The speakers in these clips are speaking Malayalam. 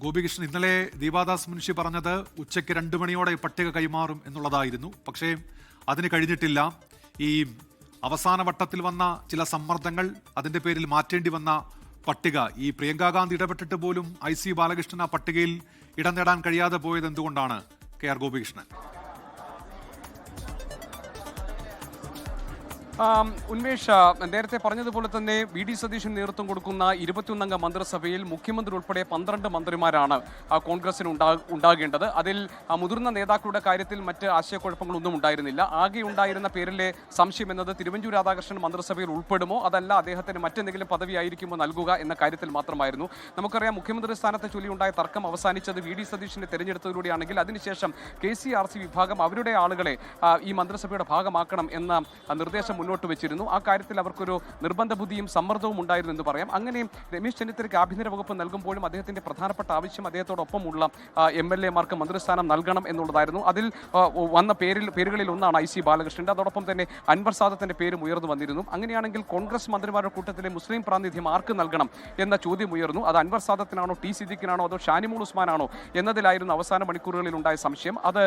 ഗോപികൃഷ്ണൻ, ഇന്നലെ ദീപാദാസ് മുൻഷി പറഞ്ഞത് ഉച്ചയ്ക്ക് 2 മണിയോടെ പട്ടിക കൈമാറും എന്നുള്ളതായിരുന്നു. പക്ഷേ അതിന് കഴിഞ്ഞിട്ടില്ല. ഈ അവസാന വട്ടത്തിൽ വന്ന ചില സമ്മർദ്ദങ്ങൾ, അതിന്റെ പേരിൽ മാറ്റേണ്ടി വന്ന പട്ടിക, ഈ പ്രിയങ്കാ ഗാന്ധി ഇടപെട്ടിട്ട് പോലും IC ബാലകൃഷ്ണൻ ആ പട്ടികയിൽ ഇടം നേടാൻ കഴിയാതെ പോയത് എന്തുകൊണ്ടാണ്? KR ഗോപികൃഷ്ണൻ. ഉന്മേഷ്, നേരത്തെ പറഞ്ഞതുപോലെ തന്നെ VD സതീശൻ നേതൃത്വം കൊടുക്കുന്ന 21 മന്ത്രിസഭയിൽ മുഖ്യമന്ത്രി ഉൾപ്പെടെ 12 മന്ത്രിമാരാണ് കോൺഗ്രസിന് ഉണ്ടാകേണ്ടത്. അതിൽ മുതിർന്ന നേതാക്കളുടെ കാര്യത്തിൽ മറ്റ് ആശയക്കുഴപ്പങ്ങളൊന്നും ഉണ്ടായിരുന്നില്ല. ആകെ ഉണ്ടായിരുന്ന പേരിലെ സംശയം എന്നത് തിരുവഞ്ചൂർ രാധാകൃഷ്ണൻ മന്ത്രിസഭയിൽ ഉൾപ്പെടുമോ, അതല്ല അദ്ദേഹത്തിന് മറ്റെന്തെങ്കിലും പദവി ആയിരിക്കുമോ നൽകുക എന്ന കാര്യത്തിൽ മാത്രമായിരുന്നു. നമുക്കറിയാം, മുഖ്യമന്ത്രി സ്ഥാനത്തെ ചൊല്ലിയുണ്ടായ തർക്കം അവസാനിച്ചത് VD സതീശനെ തെരഞ്ഞെടുത്തതിലൂടെയാണെങ്കിൽ അതിനുശേഷം KCRC വിഭാഗം അവരുടെ ആളുകളെ ഈ മന്ത്രിസഭയുടെ ഭാഗമാക്കണം എന്ന നിർദ്ദേശം മുന്നോട്ട് വെച്ചിരുന്നു. ആ കാര്യത്തിൽ അവർക്കൊരു നിർബന്ധ ബുദ്ധിയും സമ്മർദ്ദവും ഉണ്ടായിരുന്നു എന്ന് പറയാം. അങ്ങനെ രമേശ് ചെന്നിത്തലയ്ക്ക് ആഭ്യന്തര വകുപ്പ് നൽകുമ്പോഴും അദ്ദേഹത്തിന്റെ പ്രധാനപ്പെട്ട ആവശ്യം അദ്ദേഹത്തോടൊപ്പമുള്ള MLA-മാർക്ക് മന്ത്രിസ്ഥാനം നൽകണം എന്നുള്ളതായിരുന്നു. അതിൽ വന്ന പേരുകളിൽ ഒന്നാണ് IC ബാലകൃഷ്ണന്റെ. അതോടൊപ്പം തന്നെ അൻവർ സാദത്തിന്റെ പേരും ഉയർന്നു വന്നിരുന്നു. അങ്ങനെയാണെങ്കിൽ കോൺഗ്രസ് മന്ത്രിമാരുടെ കൂട്ടത്തിലെ മുസ്ലിം പ്രാതിനിധ്യം ആർക്ക് നൽകണം എന്ന ചോദ്യം ഉയർന്നു. അത് അൻവർ സാദത്തിനാണോ, T സിദ്ദിഖിനാണോ, അതോ ഷാനിമോൾ ഉസ്മാനാണോ എന്നതിലായിരുന്നു അവസാന മണിക്കൂറുകളിൽ ഉണ്ടായ സംശയം. അത്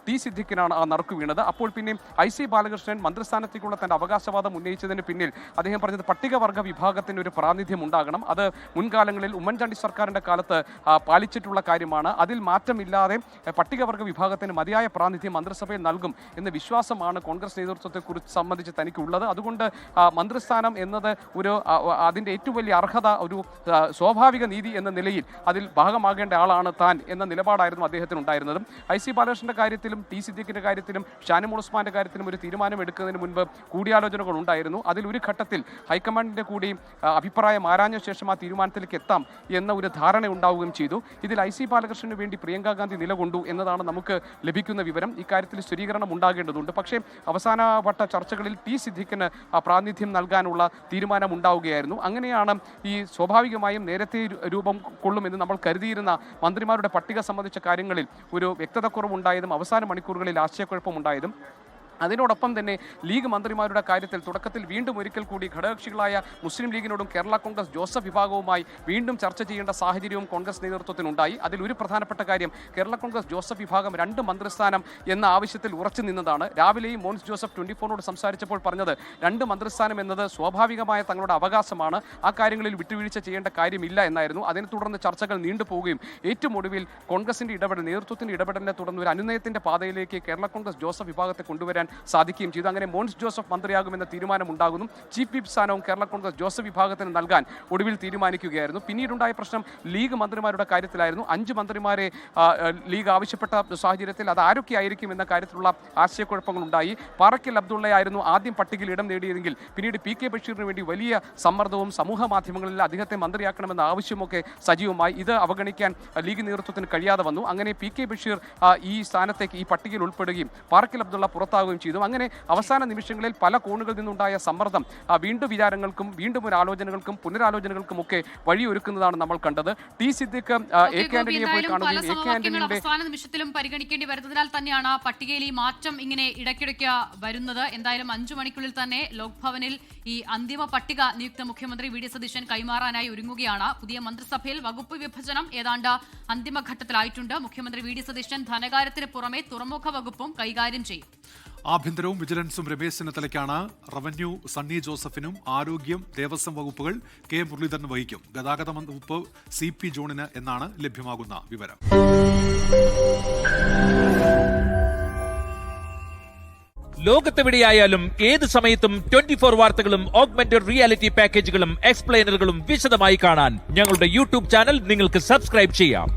T സിദ്ദിഖിനാണ് ആ നറുക്ക് വീണത്. അപ്പോൾ പിന്നെ IC ബാലകൃഷ്ണൻ മന്ത്രിസ്ഥാനത്തേക്കുള്ള തന്റെ അവകാശവാദം ഉന്നയിച്ചതിന് പിന്നിൽ അദ്ദേഹം പറഞ്ഞത് പട്ടികവർഗ വിഭാഗത്തിന് ഒരു പ്രാതിനിധ്യം ഉണ്ടാകണം. അത് മുൻകാലങ്ങളിൽ ഉമ്മൻചാണ്ടി സർക്കാരിന്റെ കാലത്ത് പാലിച്ചിട്ടുള്ള കാര്യമാണ്. അതിൽ മാറ്റമില്ലാതെ പട്ടികവർഗ വിഭാഗത്തിന് മതിയായ പ്രാതിനിധ്യം മന്ത്രിസഭയിൽ നൽകും എന്ന വിശ്വാസമാണ് കോൺഗ്രസ് നേതൃത്വത്തെക്കുറിച്ച് സംബന്ധിച്ച് തനിക്കുള്ളത്. അതുകൊണ്ട് മന്ത്രിസ്ഥാനം എന്നത് അതിന്റെ ഏറ്റവും വലിയ അർഹത, ഒരു സ്വാഭാവിക നീതി എന്ന നിലയിൽ അതിൽ ഭാഗമാകേണ്ട ആളാണ് താൻ എന്ന നിലപാടായിരുന്നു അദ്ദേഹത്തിനുണ്ടായിരുന്നതും. IC ബാലകൃഷ്ണന്റെ കാര്യത്തിലും T സിദ്ദിഖിന്റെ കാര്യത്തിലും ഷാനിമോൾ ഉസ്മാന്റെ കാര്യത്തിലും ഒരു തീരുമാനം എടുക്കുന്നതിന് മുൻപ് കൂടിയാലോചനകൾ ഉണ്ടായിരുന്നു. അതിൽ ഒരു ഘട്ടത്തിൽ ഹൈക്കമാൻഡിന്റെ കൂടി അഭിപ്രായം ആരാഞ്ഞ ശേഷം ആ തീരുമാനത്തിലേക്ക് എത്താം എന്ന ഒരു ധാരണ ഉണ്ടാവുകയും ചെയ്തു. ഇതിൽ IC ബാലകൃഷ്ണന് വേണ്ടി പ്രിയങ്കാ ഗാന്ധി നിലകൊണ്ടു എന്നതാണ് നമുക്ക് ലഭിക്കുന്ന വിവരം. ഇക്കാര്യത്തിൽ സ്ഥിരീകരണം ഉണ്ടാകേണ്ടതുണ്ട്. പക്ഷേ അവസാനവട്ട ചർച്ചകളിൽ T സിദ്ദിഖിന് പ്രാതിനിധ്യം നൽകാനുള്ള തീരുമാനം ഉണ്ടാവുകയായിരുന്നു. അങ്ങനെയാണ് ഈ സ്വാഭാവികമായും നേരത്തെ രൂപം കൊള്ളുമെന്ന് നമ്മൾ കരുതിയിരുന്ന മന്ത്രിമാരുടെ പട്ടിക സംബന്ധിച്ച കാര്യങ്ങളിൽ ഒരു വ്യക്തതക്കുറവുണ്ടായതും അവസാന മണിക്കൂറുകളിൽ ആശയക്കുഴപ്പമുണ്ടായതും. അതിനോടൊപ്പം തന്നെ ലീഗ് മന്ത്രിമാരുടെ കാര്യത്തിൽ തുടക്കത്തിൽ വീണ്ടും ഒരിക്കൽ കൂടി ഘടകകക്ഷികളായ മുസ്ലിം ലീഗിനോടും കേരള കോൺഗ്രസ് ജോസഫ് വിഭാഗവുമായി വീണ്ടും ചർച്ച ചെയ്യേണ്ട സാഹചര്യവും കോൺഗ്രസ് നേതൃത്വത്തിനുണ്ടായി. അതിൽ ഒരു പ്രധാനപ്പെട്ട കാര്യം, കേരള കോൺഗ്രസ് ജോസഫ് വിഭാഗം 2 മന്ത്രിസ്ഥാനം എന്ന ആവശ്യത്തിൽ ഉറച്ചു നിന്നതാണ്. രാവിലെയും മോൻസ് ജോസഫ് 24നോട് സംസാരിച്ചപ്പോൾ പറഞ്ഞത് 2 മന്ത്രിസ്ഥാനം എന്നത് സ്വാഭാവികമായ തങ്ങളുടെ അവകാശമാണ്, ആ കാര്യങ്ങളിൽ വിട്ടുവീഴ്ച ചെയ്യേണ്ട കാര്യമില്ല എന്നായിരുന്നു. അതിനെ തുടർന്ന് ചർച്ചകൾ നീണ്ടുപോവുകയും ഏറ്റവും ഒടുവിൽ കോൺഗ്രസിന്റെ ഇടപെടൽ, നേതൃത്വത്തിന്റെ ഇടപെടലിനെ തുടർന്ന് ഒരു അനുനയത്തിന്റെ പാതയിലേക്ക് കേരള കോൺഗ്രസ് ജോസഫ് വിഭാഗത്തെ കൊണ്ടുവരാൻ സാധിക്കുകയും ചെയ്തു. അങ്ങനെ മോൻസ് ജോസഫ് മന്ത്രിയാകുമെന്ന തീരുമാനമുണ്ടാകുന്നു. ചീഫ് വിപ്പ് സ്ഥാനവും കേരള കോൺഗ്രസ് ജോസഫ് വിഭാഗത്തിന് നൽകാൻ ഒടുവിൽ തീരുമാനിക്കുകയായിരുന്നു. പിന്നീടുണ്ടായ പ്രശ്നം ലീഗ് മന്ത്രിമാരുടെ കാര്യത്തിലായിരുന്നു. 5 മന്ത്രിമാരെ ലീഗ് ആവശ്യപ്പെട്ട സാഹചര്യത്തിൽ അത് ആരൊക്കെ ആയിരിക്കും എന്ന കാര്യത്തിലുള്ള ആശയക്കുഴപ്പങ്ങളുണ്ടായി. പാറക്കൽ അബ്ദുള്ളയായിരുന്നു ആദ്യം പട്ടികയിൽ ഇടം നേടിയതെങ്കിൽ പിന്നീട് PK ബഷീറിന് വേണ്ടി വലിയ സമ്മർദ്ദവും സമൂഹ മാധ്യമങ്ങളിൽ അദ്ദേഹത്തെ മന്ത്രിയാക്കണമെന്ന ആവശ്യമൊക്കെ സജീവമായി. ഇത് അവഗണിക്കാൻ ലീഗ് നേതൃത്വത്തിന് കഴിയാതെ വന്നു. അങ്ങനെ PK ബഷീർ ഈ സ്ഥാനത്തേക്ക്, ഈ പട്ടികയിൽ ഉൾപ്പെടുകയും പാറക്കൽ അബ്ദുള്ള പുറത്താവുകയും ചെയ്തു. അങ്ങനെ അവസാന നിമിഷങ്ങളിൽ പല കോണുകളിൽ നിന്നുണ്ടായ സമ്മർദ്ദം വീണ്ടും വിചാരങ്ങൾക്കും വീണ്ടും ഒരു ആലോചനകൾക്കും പുനരാലോചനകൾക്കും ഒക്കെ വഴിയൊരുക്കുന്നതാണ് നമ്മൾ കണ്ടത്. T സിദ്ദിഖ് AK ആന്റണിയെ പോയി കാണുകയും AK ആന്റണിയുടെ അവസാന നിമിഷത്തിലും പരിഗണിക്കേണ്ടി വരുന്നതിനാൽ തന്നെയാണ് പട്ടികയിൽ ഈ മാറ്റം ഇങ്ങനെ ഇടയ്ക്കിടയ്ക്ക് വരുന്നത്. എന്തായാലും 5 മണിക്കുള്ളിൽ തന്നെ ലോക്ഭവനിൽ ഈ അന്തിമ പട്ടിക നിയുക്ത മുഖ്യമന്ത്രി VD സതീശൻ കൈമാറാനായി ഒരുങ്ങുകയാണ്. പുതിയ മന്ത്രിസഭയിൽ വകുപ്പ് വിഭജനം ഏതാണ്ട് അന്തിമഘട്ടത്തിലായിട്ടുണ്ട്. മുഖ്യമന്ത്രി VD സതീശൻ ധനകാര്യത്തിന് പുറമെ തുറമുഖ വകുപ്പും കൈകാര്യം ചെയ്യും. ആഭ്യന്തരവും വിജിലൻസും രമേശ് ചെന്നിത്തലയ്ക്കാണ്, റവന്യൂ സണ്ണി ജോസഫിനും, ആരോഗ്യം ദേവസ്വം വകുപ്പുകൾ K മുരളീധരൻ വഹിക്കും. ഗതാഗത വകുപ്പ് CP ജോണിന് എന്നാണ് ലഭ്യമാകുന്ന വിവരം. ലോകത്തെവിടെയായാലും ഏത് സമയത്തും 24 വാർത്തകളും ഓഗ്മെന്റഡ് റിയാലിറ്റി പാക്കേജുകളും എക്സ്പ്ലെയിനറുകളും വിശദമായി കാണാൻ ഞങ്ങളുടെ YouTube ചാനൽ നിങ്ങൾക്ക് സബ്സ്ക്രൈബ് ചെയ്യാം.